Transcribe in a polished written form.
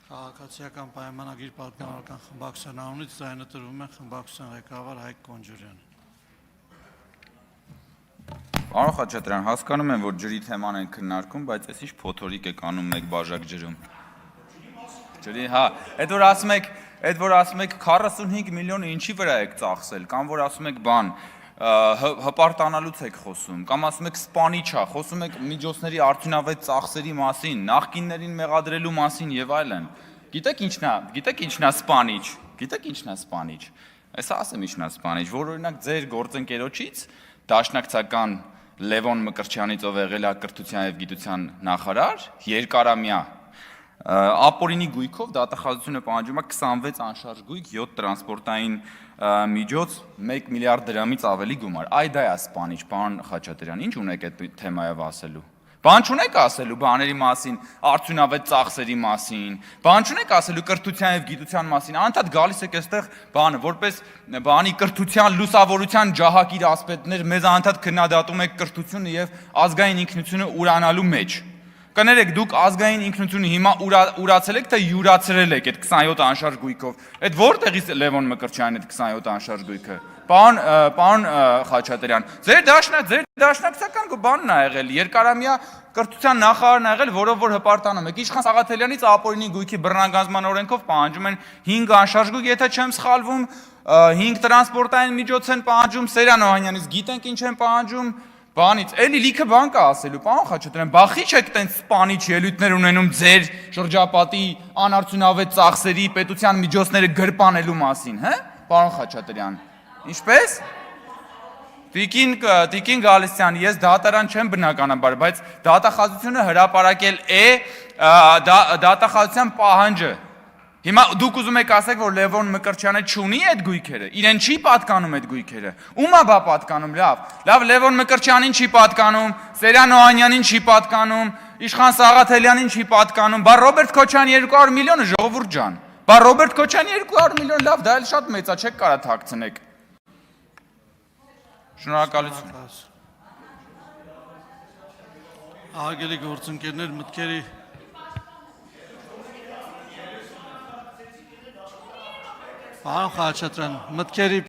Քաղաքացիական պայմանագիր պատգամական խմբակցության անունից ձայնը տրվում է խմբակցության ղեկավար Հայկ Կոնջուրյանը։ Պարոն Խաչատրյան, հասկանում եմ, որ ջրի թեման են քննարկում, բայց այս ինչ փոթորիկ եք անում մեկ բաժակ ջրում։ Ջրի, հա, այդ որ ասում եք 45 միլիոնը ինչի վրա եք ծախսել, կամ որ ասում եք բան, հպարտանալուց եք խոսում, կամ ասում եք սպանիչ է, խոսում եք միջոցների արդյունավետ ծախսերի մասին, նախկիններին մեղադրելու մասին եւ այլն։ Գիտեք ինչն է սպանիչ։ Այս ասեմ ինչն է սպանիչ, որ օրինակ ձեր գործընկերոջից դաշնակցական Լևոն Մկրտչյանից, ով եղել է կրթության եւ գիտության նախարար, երկարամյա ապօրինի գույքով դատախազությունը պահանջում է 26 անշարժ գույք, 7 տրանսպորտային միջոց, 1 միլիարդ դրամից ավելի գումար։ Այ դա է սպանիչ, պարոն Խաչատրյան, ինչ ունեք այդ թեմայով ասելու։ Բան չունեք ասելու բաների մասին, արդյունավետ ծախսերի մասին, բան չունեք ասելու կրթության եւ գիտության մասին, անդադ գալիս եք այստեղ բանը, որպես բանի կրթության լուսավորության ջահակիր ասպետներ, մեզ անդադ քննադատում եք կրթությունը եւ ազգային ինքնությունը ուրանալու մեջ։ Կներեք, դուք ազգային ինքնությունը հիմա ուրացել եք, թե յուրացրել եք այդ 27 անշարժ գույքով։ Այդ որտեղից Լևոն Մկրտչյանն այդ 27 անշարժ գույքը։ Պարոն Խաչատրյան, ձեր դաշնակցական բանն է եղել, երկարամյա կրթության նախարարն է եղել, որով որ հպարտանում եք։ Իշխան Սաղաթելյանից ապօրինի գույքի բռնագազման օրենքով պահանջում են 5 անշարժ գույք, եթե չեմ սխալվում, 5 տրանսպորտային միջոց են պահանջում, Սերյան Օհանյանից գիտենք ինչ են պահանջում, բանից, էլի լիքը բան կա ասելու, պարոն Խաչատրյան, բախի չեք տենց սպանիչ ելույթներ ունենում ձեր շրջապատի անարդյունավետ ծախսերի պետության միջոցները գրպանելու մասին, հա, պարոն Խաչատրյան, ինչպես։ Տիկին Գալստյան, ես դատարան չեմ բնականաբար, բայց դատախազությունը հրապարակել է դատախազության պահանջը։ Հիմա դուք ուզում եք ասեք, որ Լևոն Մկրտչյանը չունի այդ գույքերը, իրեն չի պատկանում այդ գույքերը։ Ում է բա պատկանում, լավ, Լևոն Մկրտչյանին չի պատկանում, Սերյան Օհանյանին չի պատկանում, Իշխան Սաղաթելյանին չի պատկանում, բա Ռոբերտ Քոչարյանի 200 միլիոնը ժողովուրդ ջան։ Բա Ռոբերտ Քոչարյանի 200 միլիոն, լավ, դա էլ շատ մեծ է, չեք կարա թաքցնեք։ Շնորհակալություն։ Ահագելի գործընկերներ, մտքերի Պարոն Խաչատրյան, մտքերի